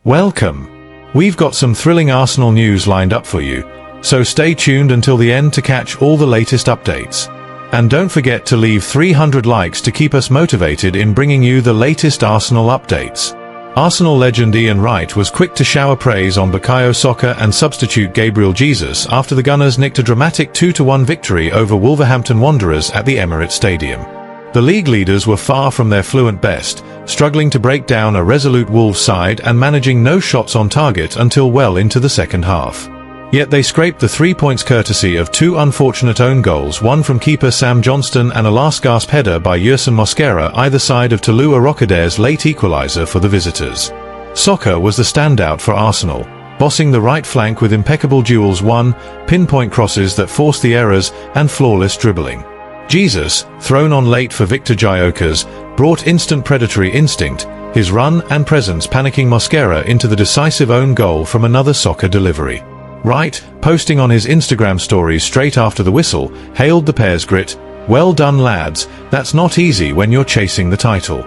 Welcome. We've got some thrilling Arsenal news lined up for you, so stay tuned until the end to catch all the latest updates. And don't forget to leave 300 likes to keep us motivated in bringing you the latest Arsenal updates. Arsenal legend Ian Wright was quick to shower praise on Bukayo Saka and substitute Gabriel Jesus after the Gunners nicked a dramatic 2-1 victory over Wolverhampton Wanderers at the Emirates Stadium. The league leaders were far from their fluent best, struggling to break down a resolute Wolves side and managing no shots on target until well into the second half. Yet they scraped the 3 points courtesy of two unfortunate own goals, one from keeper Sam Johnston and a last-gasp header by Yerson Mosquera either side of Tolua Rocadere's late equaliser for the visitors. Saka was the standout for Arsenal, bossing the right flank with impeccable duels won, pinpoint crosses that forced the errors, and flawless dribbling. Jesus, thrown on late for Victor Gyökeres, brought instant predatory instinct, his run and presence panicking Mosquera into the decisive own goal from another Saka delivery. Wright, posting on his Instagram stories straight after the whistle, hailed the pair's grit. "Well done lads, that's not easy when you're chasing the title.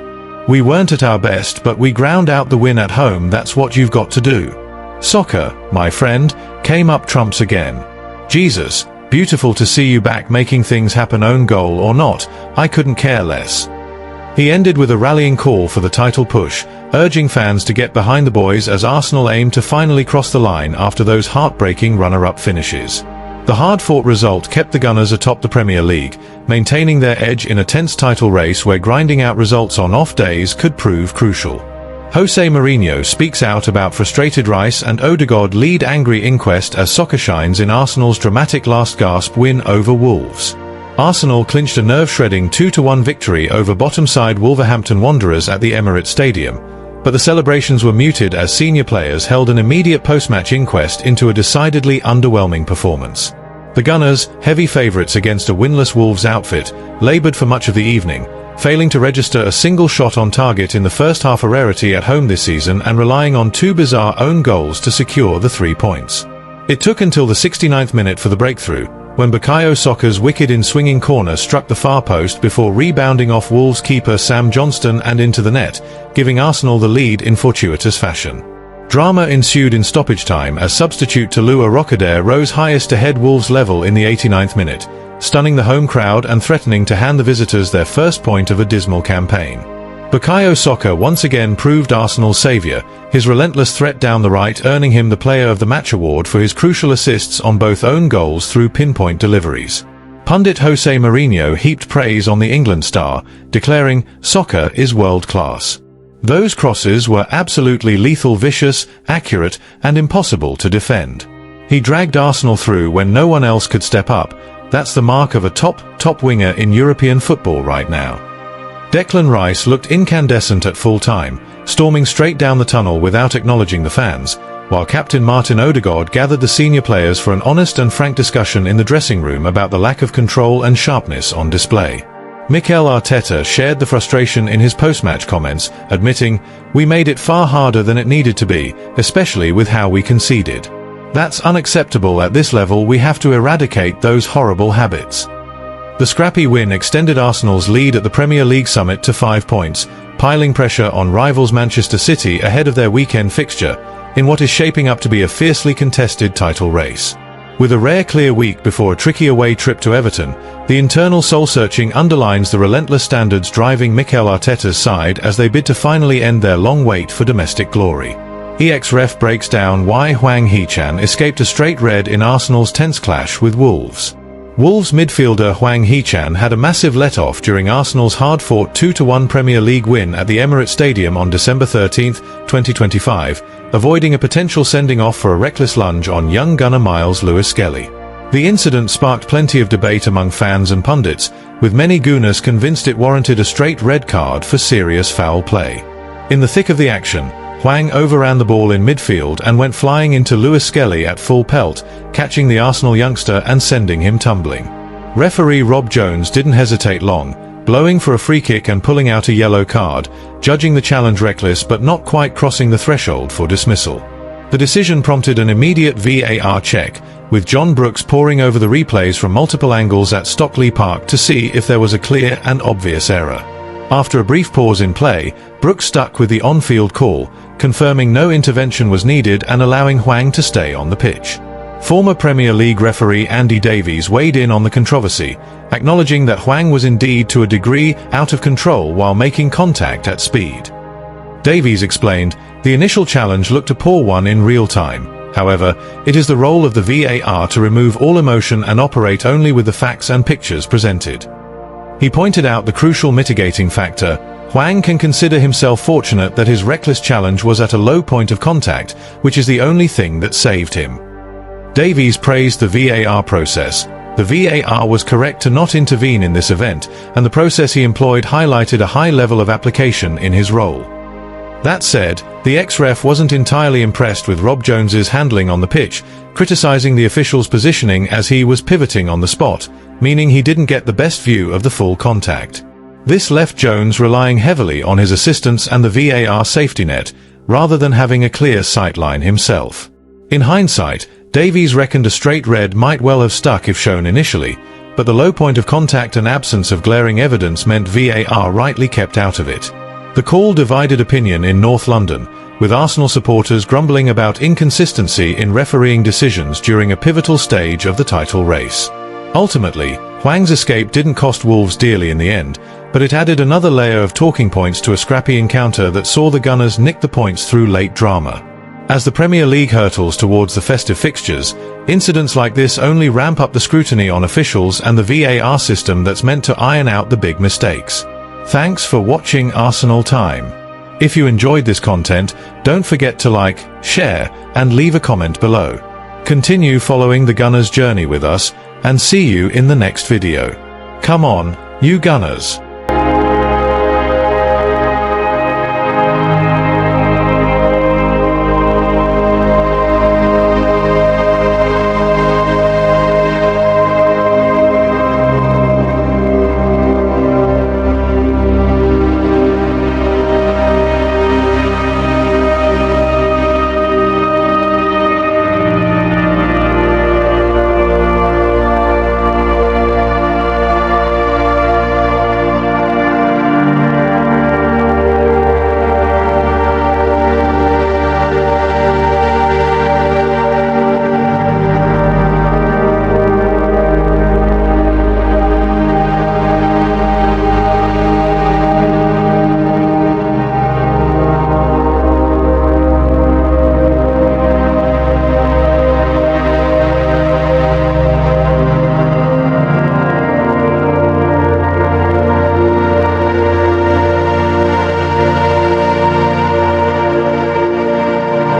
We weren't at our best but we ground out the win at home, that's what you've got to do. Saka, my friend, came up trumps again. Jesus, beautiful to see you back making things happen, own goal or not, I couldn't care less." He ended with a rallying call for the title push, urging fans to get behind the boys as Arsenal aimed to finally cross the line after those heartbreaking runner-up finishes. The hard-fought result kept the Gunners atop the Premier League, maintaining their edge in a tense title race where grinding out results on off days could prove crucial. Jose Mourinho speaks out about frustrated Rice and Odegaard lead angry inquest as Saka shines in Arsenal's dramatic last-gasp win over Wolves. Arsenal clinched a nerve-shredding 2-1 victory over bottom-side Wolverhampton Wanderers at the Emirates Stadium, but the celebrations were muted as senior players held an immediate post-match inquest into a decidedly underwhelming performance. The Gunners, heavy favourites against a winless Wolves outfit, laboured for much of the evening, failing to register a single shot on target in the first half, a rarity at home this season, and relying on two bizarre own goals to secure the 3 points. It took until the 69th minute for the breakthrough, when Bukayo Saka's wicked in-swinging corner struck the far post before rebounding off Wolves keeper Sam Johnston and into the net, giving Arsenal the lead in fortuitous fashion. Drama ensued in stoppage time as substitute Tolua Rocadere rose highest to head Wolves level in the 89th minute, stunning the home crowd and threatening to hand the visitors their first point of a dismal campaign. Bukayo Saka once again proved Arsenal's saviour, his relentless threat down the right earning him the Player of the Match award for his crucial assists on both own goals through pinpoint deliveries. Pundit Jose Mourinho heaped praise on the England star, declaring, "Saka is world-class. Those crosses were absolutely lethal, vicious, accurate, and impossible to defend. He dragged Arsenal through when no one else could step up. That's the mark of a top winger in European football right now." Declan Rice looked incandescent at full time, storming straight down the tunnel without acknowledging the fans, while captain Martin Odegaard gathered the senior players for an honest and frank discussion in the dressing room about the lack of control and sharpness on display. Mikel Arteta shared the frustration in his post-match comments, admitting, "We made it far harder than it needed to be, especially with how we conceded. That's unacceptable at this level, we have to eradicate those horrible habits." The scrappy win extended Arsenal's lead at the Premier League summit to 5 points, piling pressure on rivals Manchester City ahead of their weekend fixture, in what is shaping up to be a fiercely contested title race. With a rare clear week before a tricky away trip to Everton, the internal soul-searching underlines the relentless standards driving Mikel Arteta's side as they bid to finally end their long wait for domestic glory. Ex-ref breaks down why Hwang Hee-chan escaped a straight red in Arsenal's tense clash with Wolves. Wolves midfielder Hwang Hee-chan had a massive let-off during Arsenal's hard-fought 2-1 Premier League win at the Emirates Stadium on December 13, 2025, avoiding a potential sending-off for a reckless lunge on young gunner Miles Lewis-Skelly. The incident sparked plenty of debate among fans and pundits, with many Gunners convinced it warranted a straight red card for serious foul play. In the thick of the action, Hwang overran the ball in midfield and went flying into Lewis-Skelly at full pelt, catching the Arsenal youngster and sending him tumbling. Referee Rob Jones didn't hesitate long, blowing for a free kick and pulling out a yellow card, judging the challenge reckless but not quite crossing the threshold for dismissal. The decision prompted an immediate VAR check, with John Brooks poring over the replays from multiple angles at Stockley Park to see if there was a clear and obvious error. After a brief pause in play, Brooks stuck with the on-field call, confirming no intervention was needed and allowing Hwang to stay on the pitch. Former Premier League referee Andy Davies weighed in on the controversy, acknowledging that Hwang was indeed to a degree out of control while making contact at speed. Davies explained, "The initial challenge looked a poor one in real time. However, it is the role of the VAR to remove all emotion and operate only with the facts and pictures presented." He pointed out the crucial mitigating factor: Hwang can consider himself fortunate that his reckless challenge was at a low point of contact, which is the only thing that saved him. Davies praised the VAR process. The VAR was correct to not intervene in this event, and the process he employed highlighted a high level of application in his role. That said, the ex-ref wasn't entirely impressed with Rob Jones's handling on the pitch, criticizing the official's positioning as he was pivoting on the spot, meaning he didn't get the best view of the full contact. This left Jones relying heavily on his assistants and the VAR safety net, rather than having a clear sightline himself. In hindsight, Davies reckoned a straight red might well have stuck if shown initially, but the low point of contact and absence of glaring evidence meant VAR rightly kept out of it. The call divided opinion in North London, with Arsenal supporters grumbling about inconsistency in refereeing decisions during a pivotal stage of the title race. Ultimately, Hwang's escape didn't cost Wolves dearly in the end, but it added another layer of talking points to a scrappy encounter that saw the Gunners nick the points through late drama. As the Premier League hurtles towards the festive fixtures, incidents like this only ramp up the scrutiny on officials and the VAR system that's meant to iron out the big mistakes. Thanks for watching Arsenal Time. If you enjoyed this content, don't forget to like, share, and leave a comment below. Continue following the Gunners' journey with us, and see you in the next video. Come on, you Gunners!